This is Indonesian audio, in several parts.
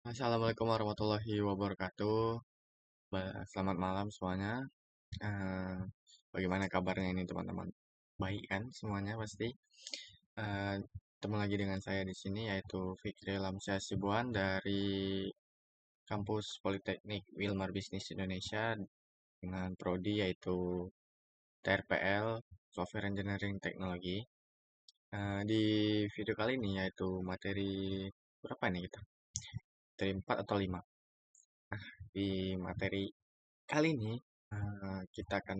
Assalamualaikum warahmatullahi wabarakatuh. Selamat malam semuanya. Eh, Bagaimana kabarnya ini teman-teman? Baik kan semuanya pasti. Eh, Ketemu lagi dengan saya di sini yaitu Fikri Lamsyah Sibuan dari kampus Politeknik Wilmar Bisnis Indonesia dengan prodi yaitu TRPL Software Engineering Technology. Di video kali ini yaitu materi berapa nih kita? Materi 4 atau 5? Di materi kali ini kita akan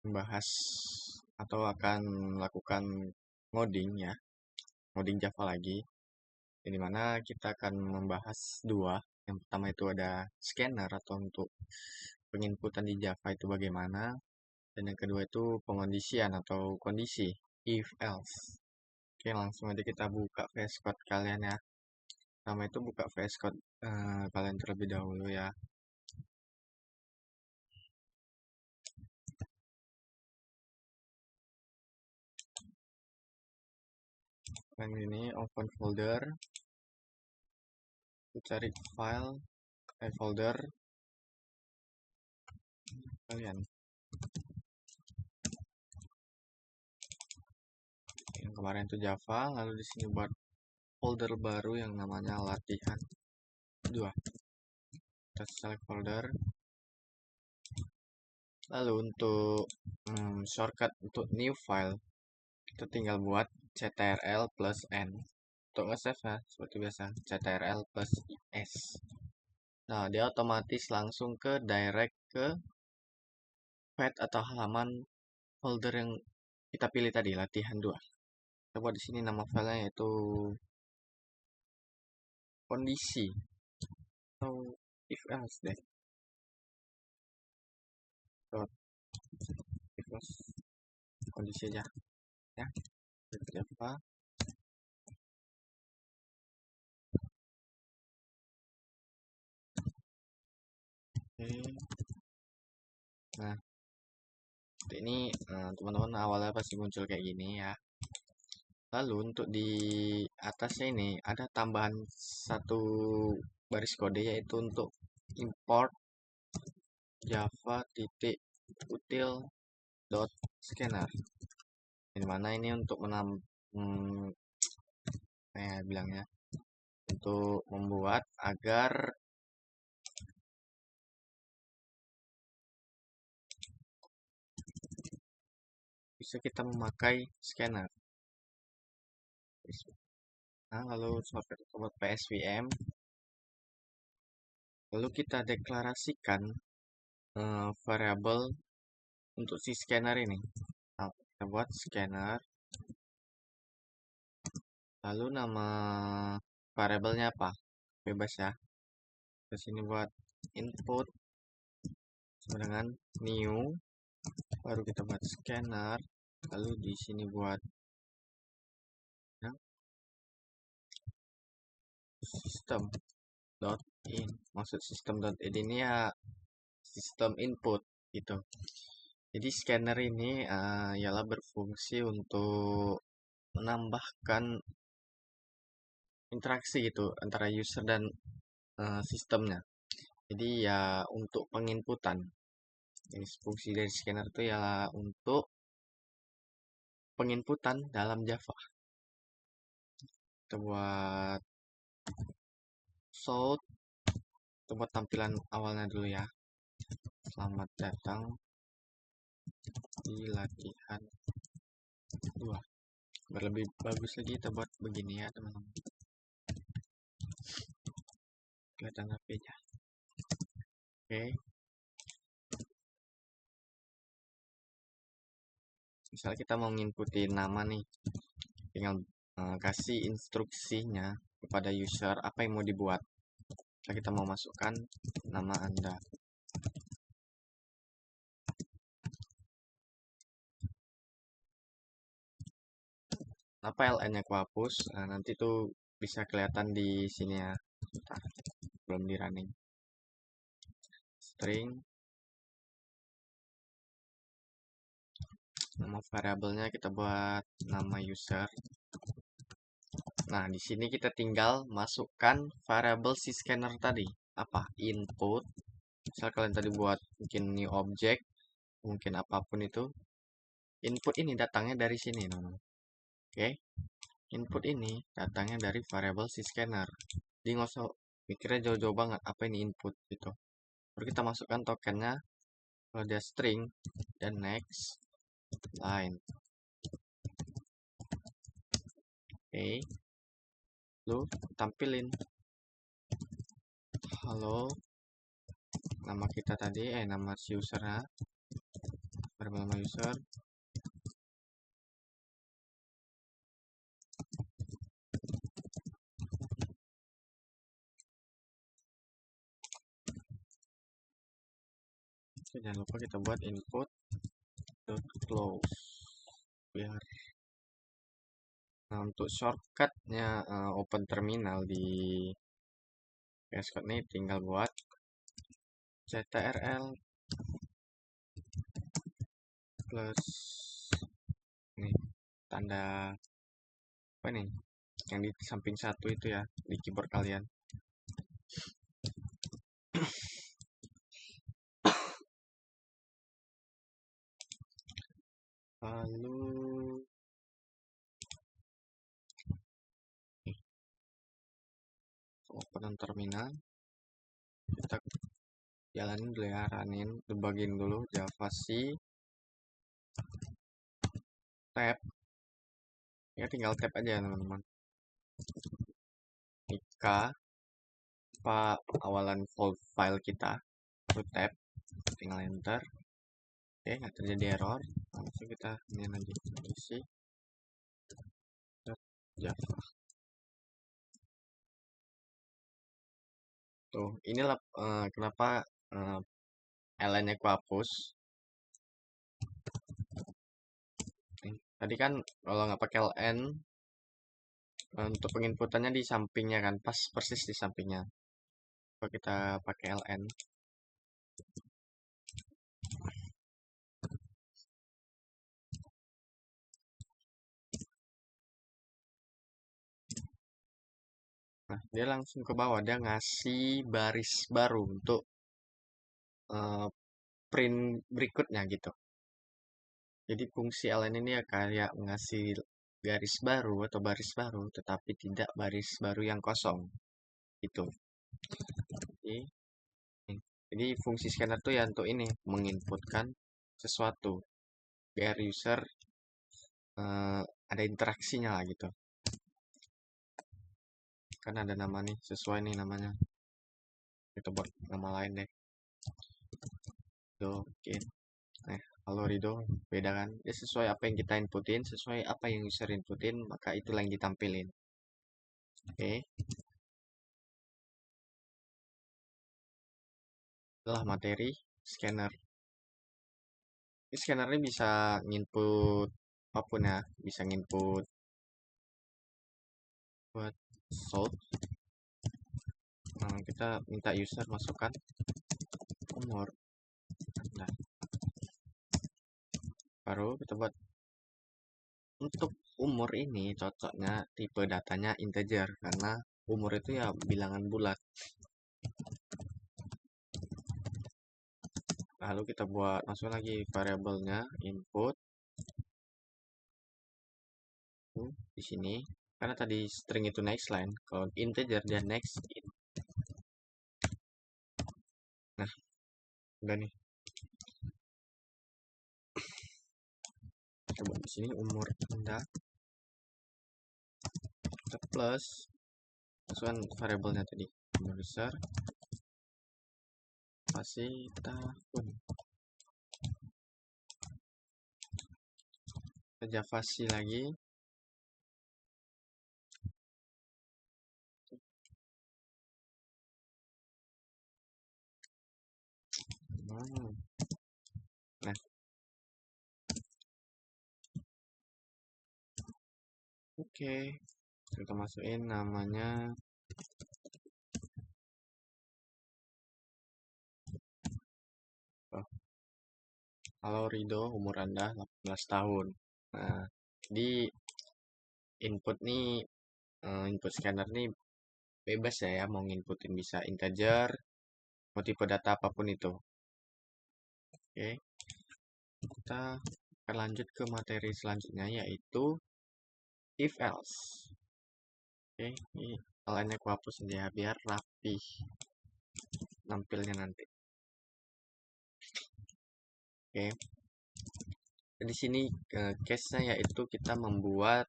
membahas atau akan melakukan ngoding ya, ngoding Java lagi. Di mana kita akan membahas dua. Yang pertama itu ada scanner atau untuk penginputan di Java itu bagaimana. Dan yang kedua itu pengondisian atau kondisi, if else. Oke, langsung aja kita buka VS Code kalian ya. Pertama itu buka VS Code kalian terlebih dahulu ya. Dan ini open folder, cari file, folder kalian. Yang kemarin itu Java, lalu di sini buat folder baru yang namanya latihan 2. Kita select folder. Lalu untuk shortcut untuk new file, kita tinggal buat ctrl plus n. Untuk nge-save ya, seperti biasa, ctrl plus s. Nah, dia otomatis langsung ke direct ke path atau halaman folder yang kita pilih tadi, latihan 2. Kita buat di sini nama filenya yaitu kondisi atau if else deh. If else kondisi aja ya. Java. Oke. Nah, ini teman-teman awalnya pasti muncul kayak gini ya. Lalu untuk di atasnya ini ada tambahan satu baris kode yaitu untuk import java titik util dot scanner. Dimana ini untuk bilangnya untuk membuat agar bisa kita memakai scanner. Nah, lalu shortcut buat PSVM. Lalu kita deklarasikan variabel untuk si scanner ini. Nah, kita buat scanner. Lalu nama variabelnya apa? Bebas ya. Terus ini buat input sama dengan new. Baru kita buat scanner. Lalu di sini buat ya, system.in. Maksud system.in ini ya sistem input gitu. Jadi scanner ini ialah berfungsi untuk menambahkan interaksi gitu antara user dan sistemnya. Jadi ya untuk penginputan. Jadi fungsi dari scanner itu ialah untuk penginputan dalam Java. Kita buat show. Kita buat tampilan awalnya dulu ya. Selamat datang di latihan 2. Biar lebih bagus lagi kita buat begini ya teman-teman. Kelihatan HP-nya. Oke. Misalnya kita mau nginputin nama nih. Tinggal kasih instruksinya kepada user apa yang mau dibuat. Kita mau masukkan nama Anda. Apa LN-nya aku hapus. Nah, nanti tuh bisa kelihatan di sini ya. Bentar, belum di running. String. Nama variabelnya kita buat nama user. Nah, di sini kita tinggal masukkan variabel si scanner tadi. Apa? Input. Misal kalian tadi buat bikin new object, mungkin apapun itu. Input ini datangnya dari sini, teman-teman. Oke. Input ini datangnya dari variabel si scanner. Jadi nggak usah mikirnya jauh-jauh banget apa ini input gitu. Baru kita masukkan tokennya, kalau dia string, dan next line. Oke. Lalu tampilin halo nama kita tadi, nama si usernya, variabel nama user. Oke, jangan lupa kita buat input close biar. Nah, untuk shortcutnya open terminal di VS Code ini tinggal buat ctrl plus nih tanda apa nih yang di samping satu itu ya di keyboard kalian. Lalu open terminal, kita jalanin dulu ya, debugging dulu Java C tab ya, tinggal tab aja teman-teman. Jika apa awalan file kita itu tab, tinggal enter. Oke, nggak terjadi error, langsung kita ini lagi isi Java. Tuh, inilah kenapa ln-nya aku hapus. Tadi kan kalau nggak pakai ln, untuk penginputannya di sampingnya kan, pas persis di sampingnya. Kalau kita pakai ln, nah dia langsung ke bawah, dia ngasih baris baru untuk print berikutnya gitu. Jadi fungsi ln ini ya kayak ngasih garis baru atau baris baru, tetapi tidak baris baru yang kosong gitu. Jadi fungsi scanner tuh ya untuk ini, menginputkan sesuatu biar user ada interaksinya lah gitu. Kan ada nama nih, sesuai nih namanya. Kita buat nama lain deh. Oke. Nah, kalau Rido beda kan? Ya sesuai apa yang kita inputin, sesuai apa yang user inputin, maka itulah yang ditampilin. Oke. Itulah materi scanner. Ini scanner ini bisa nginput apapun ya, bisa nginput buat salt. Nah, kita minta user masukkan umur. Nah, baru kita buat untuk umur ini cocoknya tipe datanya integer karena umur itu ya bilangan bulat. Lalu kita buat masuk lagi variabelnya input di sini karena tadi string itu next line, kalau integer dia next in. Nah, udah nih. Coba di sini umur Anda kita plus masukkan variabelnya tadi umur besar masih tahun. Kita Java C lagi. Nah, oke. Kita masukin namanya halo Rido, umur Anda 18 tahun. Nah, di input nih input scanner nih bebas ya, mau nginputin bisa integer, mau tipe data apapun itu. Oke, kita akan lanjut ke materi selanjutnya yaitu if else. Oke, ini lainnya aku hapus aja ya, biar rapi nampilnya nanti. Oke, di sini case-nya yaitu kita membuat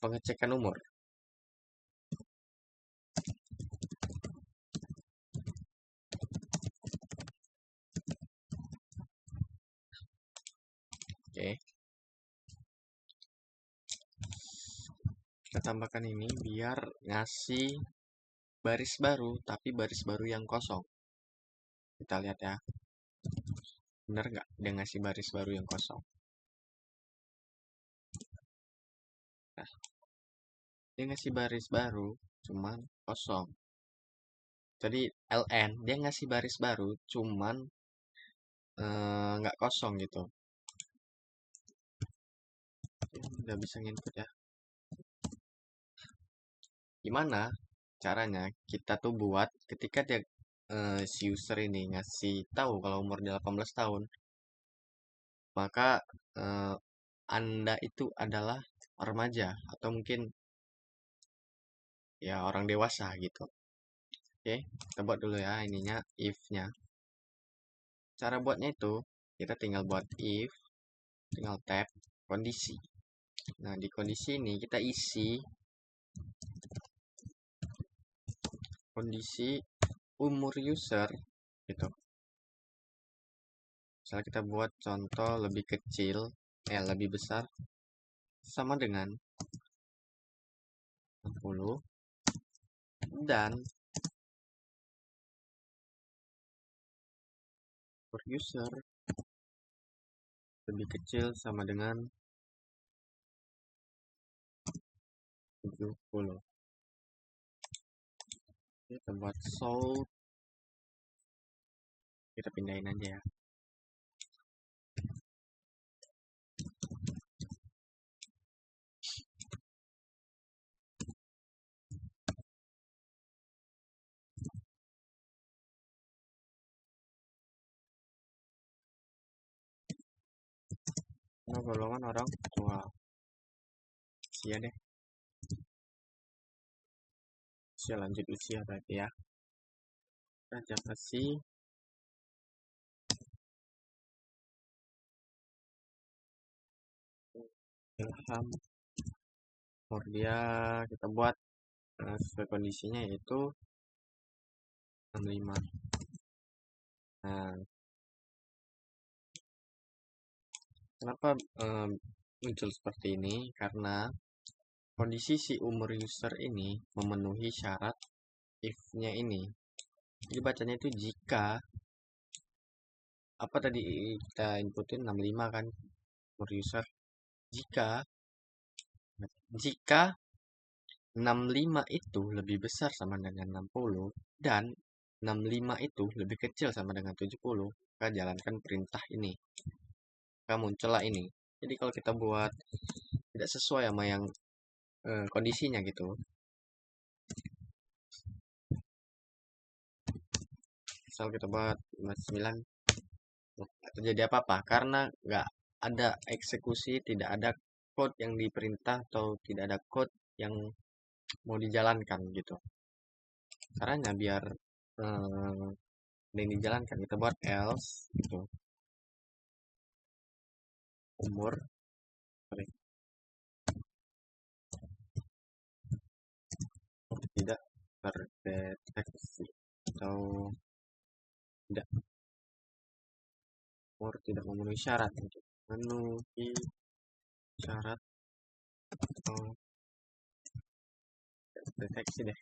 pengecekan umur. Oke, kita tambahkan ini biar ngasih baris baru, tapi baris baru yang kosong. Kita lihat ya, bener nggak dia ngasih baris baru yang kosong. Nah, dia ngasih baris baru, cuman kosong. Jadi ln dia ngasih baris baru, cuman nggak kosong gitu. Udah bisa nginput ya. Gimana caranya kita tuh buat ketika dia si user ini ngasih tahu kalau umur dia 18 tahun, maka Anda itu adalah remaja atau mungkin ya orang dewasa gitu. Oke, kita buat dulu ya ininya if-nya. Cara buatnya itu kita tinggal buat if, tinggal tab kondisi. Nah, di kondisi ini kita isi kondisi umur user gitu. Misalnya kita buat contoh lebih kecil, lebih besar sama dengan 60 dan per user lebih kecil sama dengan 70. Kita buat solve, kita pindahin aja ya. Nah, golongan orang tua. Usia deh. Usia lanjut usia berarti ya. Kita kasih Ilham umur dia kita buat sesuai kondisinya yaitu 65. Nah, kenapa muncul seperti ini? Karena kondisi si umur user ini memenuhi syarat if-nya ini. Jadi bacanya itu jika apa tadi kita inputin 65 kan umur user. Jika 65 itu lebih besar sama dengan 60 dan 65 itu lebih kecil sama dengan 70, maka jalankan perintah ini. Maka muncullah ini. Jadi kalau kita buat tidak sesuai sama yang kondisinya gitu, misal kita buat 9, nggak terjadi apa-apa karena nggak ada eksekusi, tidak ada code yang diperintah atau tidak ada code yang mau dijalankan gitu. Caranya biar ini dijalankan kita buat else gitu. Umur tidak terdeteksi atau tidak umur tidak memenuhi syarat untuk memenuhi syarat atau deteksi deh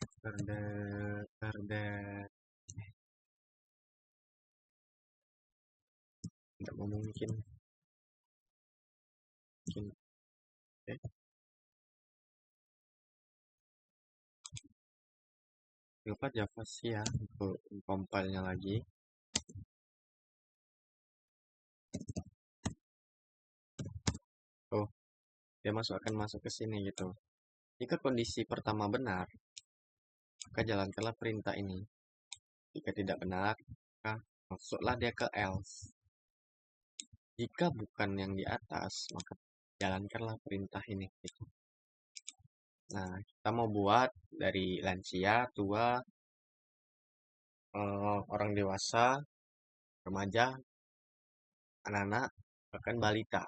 tidak memungkin oke. Lupa Java sih ya untuk compile-nya lagi. Oh, dia akan masuk ke sini gitu. Jika kondisi pertama benar, maka jalankanlah perintah ini. Jika tidak benar, maka masuklah dia ke else. Jika bukan yang di atas, maka jalankanlah perintah ini gitu. Nah, kita mau buat dari lansia, tua, orang dewasa, remaja, anak-anak, bahkan balita.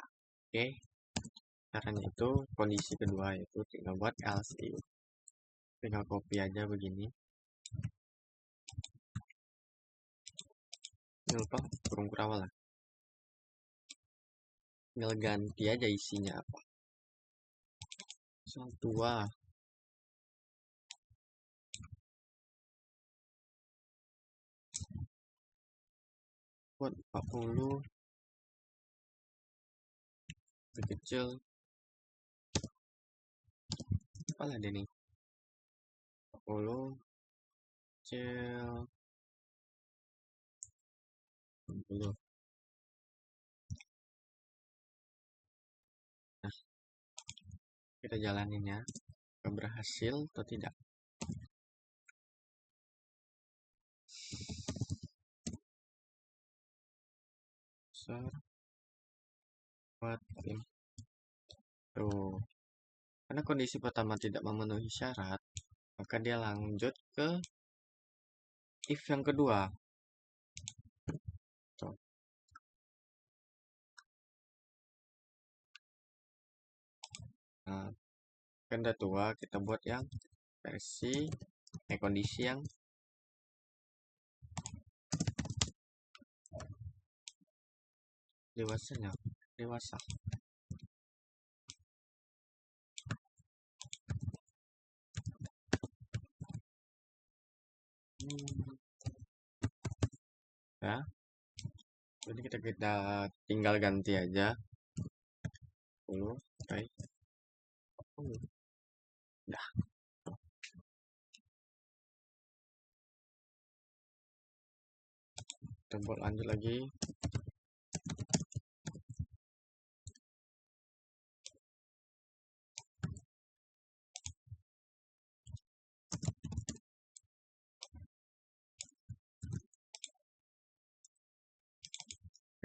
Oke, caranya itu kondisi kedua itu tinggal buat else if. Tinggal copy aja begini. Ini lupa kurung kurawal lah. Tinggal ganti aja isinya apa. Misal tua. Buat 40. Kecil. Apalah deh nih. 40. Kecil. 60. Nah, kita jalanin ya. Berhasil atau tidak. Besar. Buat ini. Tuh. Karena kondisi pertama tidak memenuhi syarat, maka dia lanjut ke if yang kedua. Tuh. Nah, kan udah tua, kita buat yang versi kondisi yang dewasanya, dewasa. Ya, jadi kita tinggal ganti aja 10, baik. Udah. Kita buat lanjut lagi.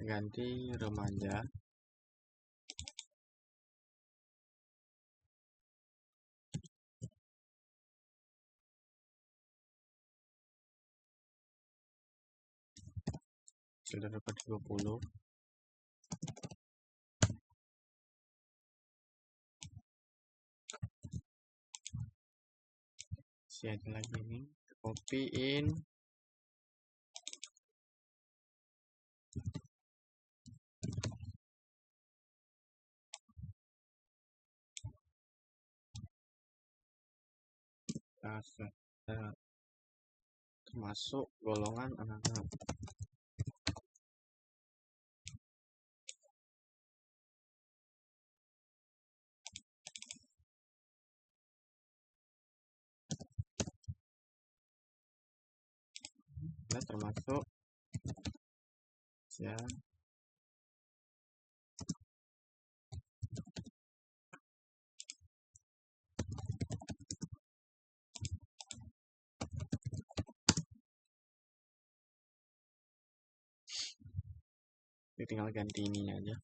Ganti remaja. Sudah dapat 20. Siapa lagi ini? Copyin. Termasuk golongan anak-anak. Nah, termasuk ya. Ini tinggal ganti ininya aja.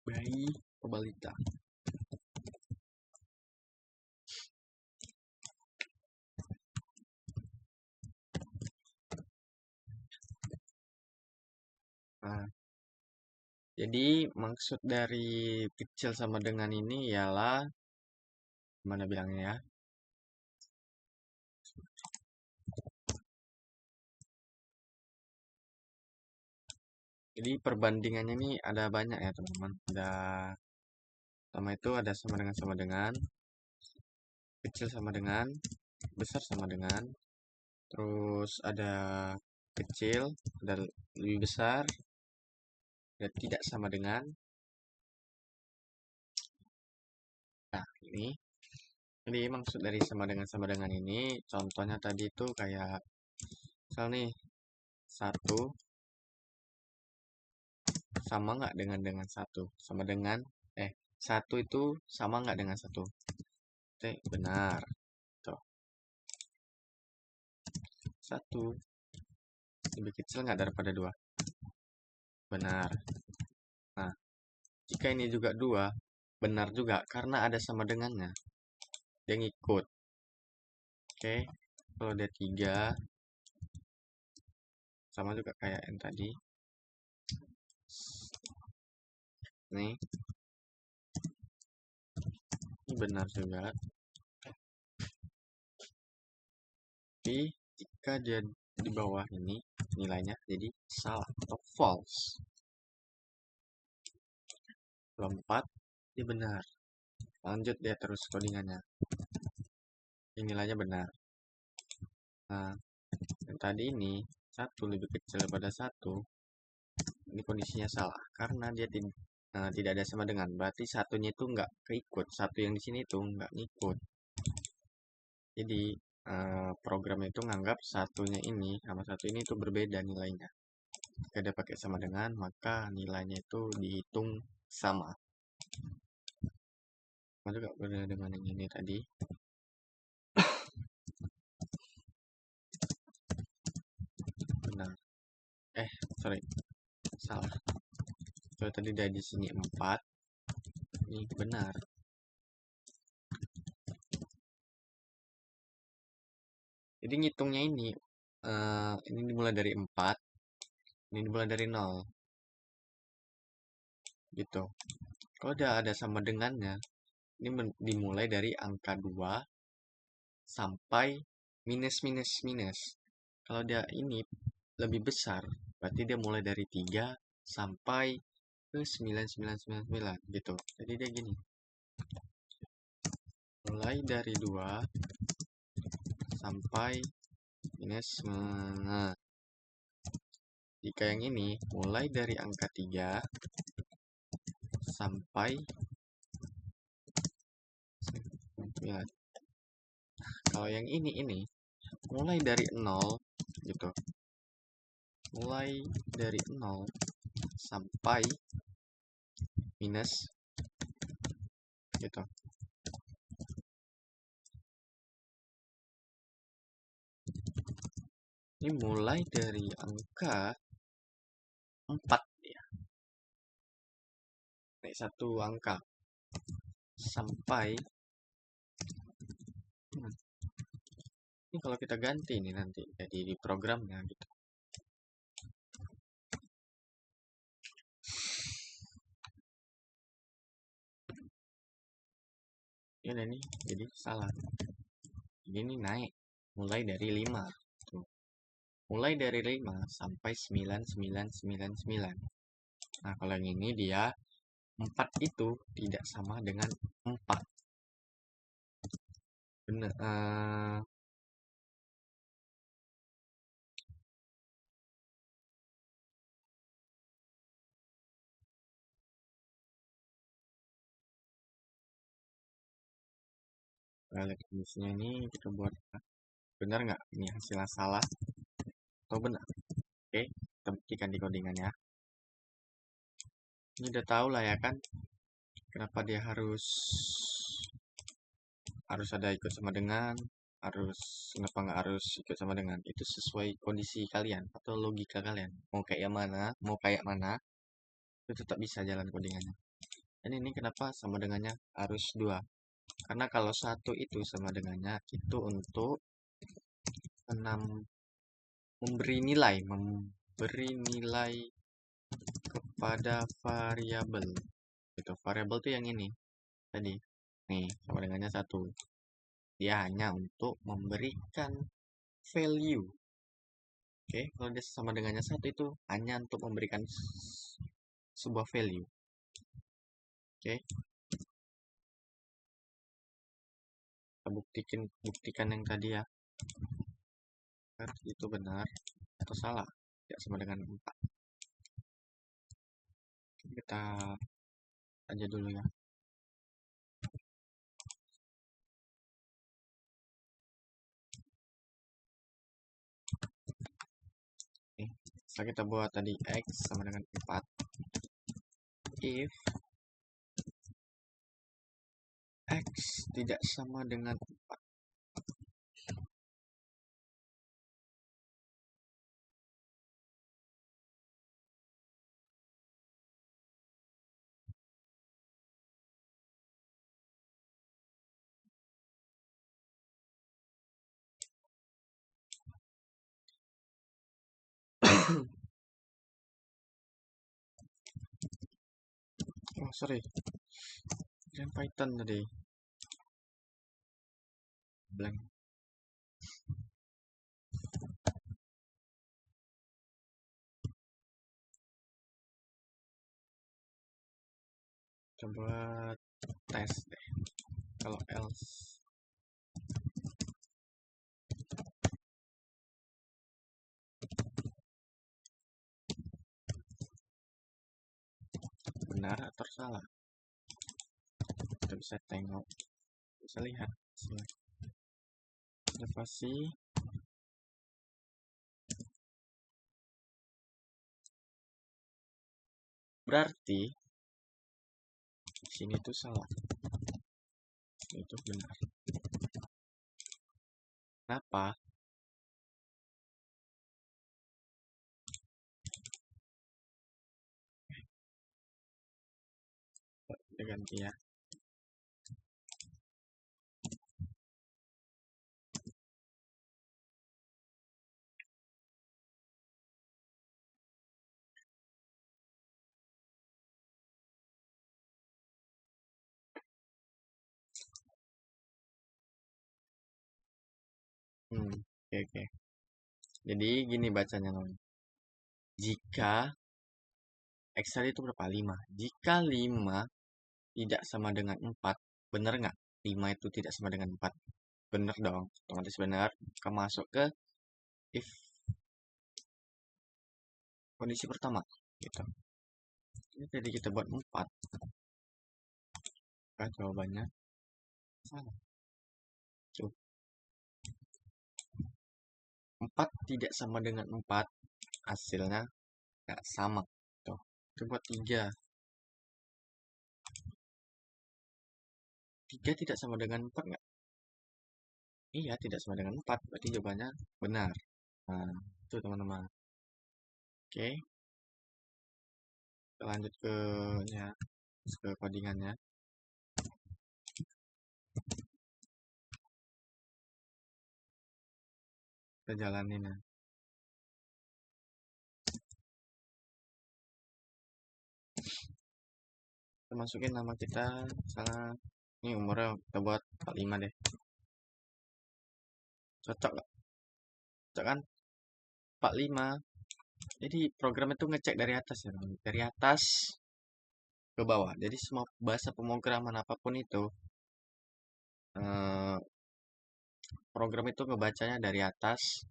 Bayi atau balita. Nah, jadi maksud dari kecil sama dengan ini ialah mana bilangnya ya? Jadi perbandingannya ini ada banyak ya teman-teman. Ada pertama itu ada sama dengan, kecil sama dengan, besar sama dengan, terus ada kecil, ada lebih besar, dan tidak sama dengan. Nah, ini maksud dari sama dengan ini, contohnya tadi tuh kayak, misal nih, 1 sama nggak dengan 1? Sama dengan, 1 itu sama nggak dengan 1? Oke, benar. Tuh, 1 lebih kecil nggak daripada 2? Benar. Nah, jika ini juga 2, benar juga, karena ada sama dengannya. Dia ngikut. Oke, kalau dia 3, sama juga kayak yang tadi. Nih, ini benar juga. Tapi, jika dia di bawah ini, nilainya jadi salah atau false. Kalau 4, dia benar. Lanjut dia terus codingannya. Ini nilainya benar. Nah, yang tadi ini 1 lebih kecil daripada 1. Ini kondisinya salah karena dia tidak ada sama dengan. Berarti satunya itu nggak keikut. Satu yang di sini itu nggak ngikut. Jadi program itu nganggap satunya ini sama satu ini itu berbeda nilainya. Jika dia pakai sama dengan, maka nilainya itu dihitung sama. Sama juga berbeda dengan yang ini tadi. Benar. Sorry. Salah. Kalau tadi dari di sini 4. Ini benar. Jadi ngitungnya ini dimulai dari 4. Ini dimulai dari 0. Gitu. Kalau udah ada sama dengannya, ini dimulai dari angka 2 sampai minus minus minus. Kalau dia ini lebih besar, berarti dia mulai dari 3 sampai ke 9999 gitu. Jadi dia gini. Mulai dari 2 sampai minus. Nah, jika yang ini mulai dari angka 3 sampai 9. Kalau yang ini mulai dari 0 gitu. Mulai dari 0 sampai minus gitu. Ini mulai dari angka 4 ya. Naik satu angka sampai ini kalau kita ganti nih nanti jadi di programnya gitu. Ini nih jadi salah. Ini naik mulai dari 5. Tuh. Mulai dari 5 sampai 9999. Nah, kalau yang ini dia 4 itu tidak sama dengan 4. Bener. Lihat kondisinya ini kita buat benar nggak ini hasilnya salah atau benar. Oke, kita buktikan di codingan ya. Ini udah tahu lah ya kan kenapa dia harus ada ikut sama dengan, kenapa nggak harus ikut sama dengan. Itu sesuai kondisi kalian atau logika kalian, mau kayak mana itu tetap bisa jalan codingannya. Dan ini kenapa sama dengannya harus 2, karena kalau 1 itu sama dengannya itu untuk memberi nilai kepada variabel. Itu variabel tuh yang ini tadi. Nih, sama dengannya 1. Dia hanya untuk memberikan value. Oke, kalau dia sama dengannya 1 itu hanya untuk memberikan sebuah value. Oke. Kita buktikan yang tadi ya. Itu benar atau salah? Tidak sama dengan 4. Kita aja dulu ya. Oke. Setelah kita buat tadi X sama dengan 4. If X tidak sama dengan 4. Oh, sorry. Jangan Python tadi. Blank. Coba tes deh. Kalau else benar atau salah? Kita bisa tengok, bisa lihat observasi. Berarti sini tuh salah, itu benar. Kenapa? Kita ganti ya. Oke. Jadi gini bacanya namanya. Jika X tadi itu berapa? 5. Jika 5 tidak sama dengan 4, benar nggak? 5 itu tidak sama dengan 4. Benar dong, otomatis benar. Kita masuk ke if kondisi pertama. Gitu. Ini tadi kita buat 4. Kan jawabannya salah. Tuh. 4 tidak sama dengan 4. Hasilnya nggak sama. Tuh. Coba 3. 3 tidak sama dengan 4 nggak? Iya, tidak sama dengan 4. Berarti jawabannya benar. Nah, itu teman-teman. Oke. Kita lanjut ke codingannya. Kita jalanin ya. Kita masukin nama kita, misalnya ini umurnya kita buat 45 deh. Cocok gak? Cocok kan? 45. Jadi program itu ngecek dari atas ya, dari atas ke bawah. Jadi semua bahasa pemrograman apapun itu, program itu ngebacanya dari atas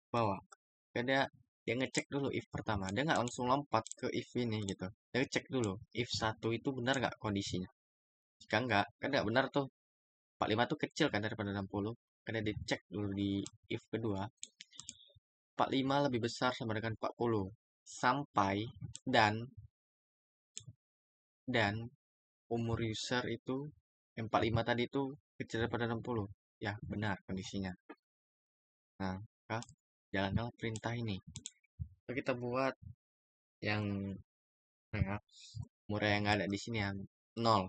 bawah. Dia ngecek dulu if pertama. Dia nggak langsung lompat ke if ini gitu. Dia ngecek dulu if 1 itu benar nggak kondisinya. Jika nggak, kan nggak benar tuh. 45 tuh kecil kan daripada 60. Karena dicek dulu di if kedua. 45 lebih besar sama dengan 40. Sampai dan umur user itu 45 tadi itu kecil daripada 60. Ya, benar kondisinya. Nah, jalankanlah perintah ini. Lalu kita buat yang ya, umur yang ada di sini yang 0.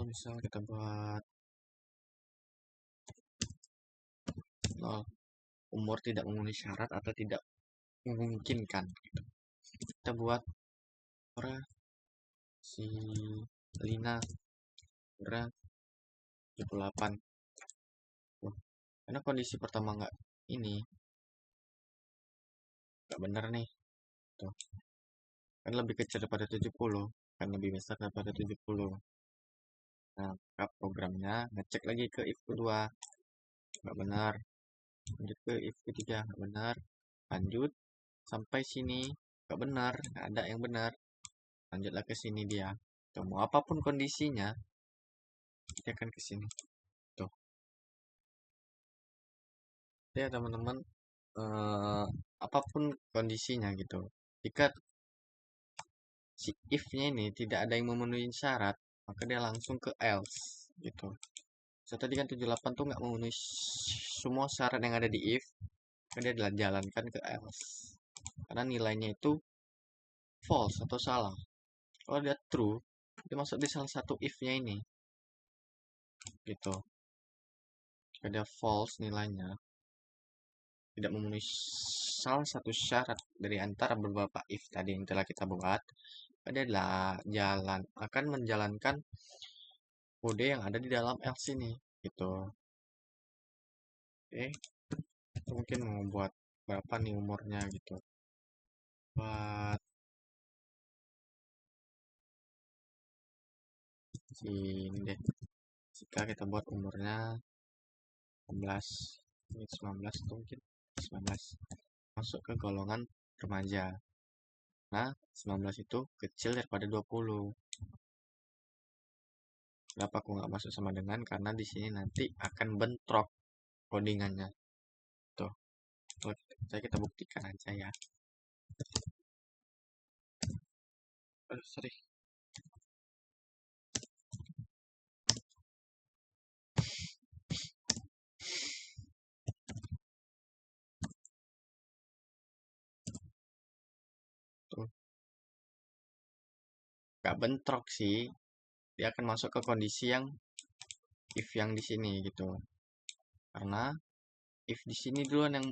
Misal kita buat 0. Umur tidak memenuhi syarat atau tidak memungkinkan. Gitu. Kita buat si Lina 78. Karena kondisi pertama nggak benar nih. Tuh. Kan lebih kecil daripada 70. akan lebih besar daripada 70. Nah, buka programnya, ngecek lagi ke if kedua, nggak benar. Lanjut ke if ketiga, nggak benar. Lanjut sampai sini, nggak benar, nggak ada yang benar. Lanjutlah ke sini dia. Tuh, mau apapun kondisinya, dia akan ke sini. Tuh, ya teman-teman, apapun kondisinya gitu. Jika si if-nya ini tidak ada yang memenuhi syarat, maka dia langsung ke else gitu. So tadi kan 78 tuh nggak memenuhi semua syarat yang ada di if, maka dia adalah jalankan ke else. Karena nilainya itu false atau salah. Kalau dia true, dia masuk di salah satu if-nya ini. Gitu. Jika dia false nilainya, tidak memenuhi salah satu syarat dari antara beberapa if tadi yang telah kita buat, dia adalah akan menjalankan kode yang ada di dalam else ini gitu. Oke, kita mungkin mau buat berapa nih umurnya gitu, buat sini deh. Jika kita buat umurnya 19, ini 19 tuh mungkin 19 masuk ke golongan remaja. Nah, 19 itu kecil daripada 20. Kenapa aku nggak masuk sama dengan? Karena di sini nanti akan bentrok codingannya. Tuh, kita buktikan aja ya. Aduh, sorry. Tuh, nggak bentrok sih. Dia akan masuk ke kondisi yang if yang di sini gitu. Karena if di sini duluan yang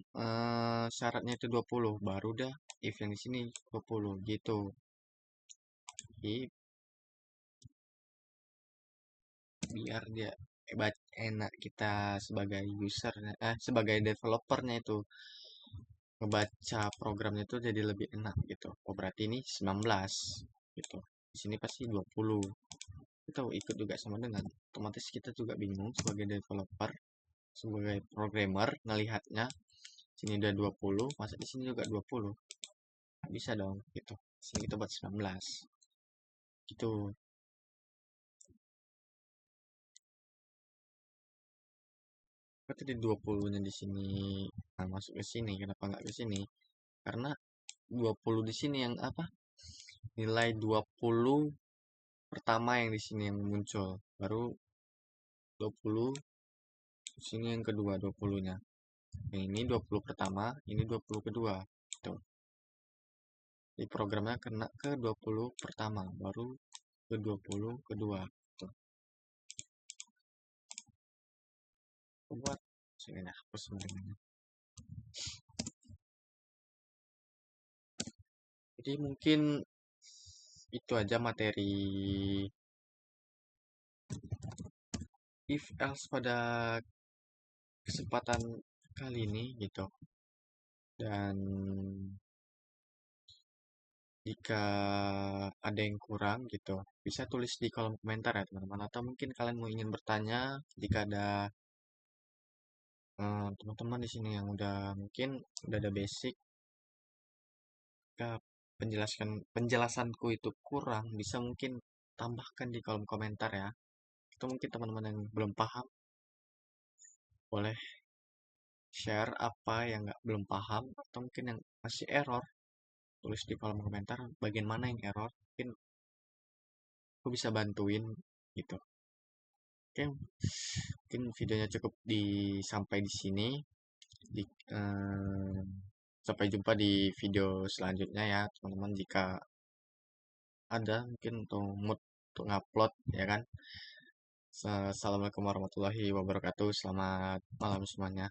syaratnya itu 20, baru dah if yang di sini 20 gitu. Jadi biar dia enak kita sebagai usernya, sebagai developernya itu ngebaca programnya itu jadi lebih enak gitu. Oh berarti ini 19 gitu. Di sini pasti 20. Kita ikut juga sama dengan. Otomatis kita juga bingung sebagai developer, sebagai programmer ngelihatnya sini udah 20, masa di sini juga 20. Nggak bisa dong gitu. Sini kita buat 19. Gitu. Berarti di 20-nya di sini masuk ke sini. Kenapa nggak ke sini? Karena 20 di sini yang apa? Nilai 20 pertama yang di sini yang muncul. Baru 20 di sini yang kedua 20-nya. Yang ini 20 pertama, ini 20 kedua. Tuh. Di programnya kena ke 20 pertama, baru ke 20 kedua. Tuh. Buat sini dah, hapus semuanya. Jadi mungkin itu aja materi if else pada kesempatan kali ini gitu. Dan jika ada yang kurang gitu, bisa tulis di kolom komentar ya teman-teman. Atau mungkin kalian mau ingin bertanya jika ada teman-teman di sini yang mungkin udah ada basic, jika penjelasanku itu kurang, bisa mungkin tambahkan di kolom komentar ya. Atau mungkin teman-teman yang belum paham, boleh share apa yang belum paham, atau mungkin yang masih error, tulis di kolom komentar bagian mana yang error, mungkin aku bisa bantuin gitu. Oke, mungkin videonya cukup sampai di sini. Sampai jumpa di video selanjutnya ya teman-teman. Jika ada mungkin untuk mood untuk ngupload ya kan. Assalamualaikum warahmatullahi wabarakatuh. Selamat malam semuanya.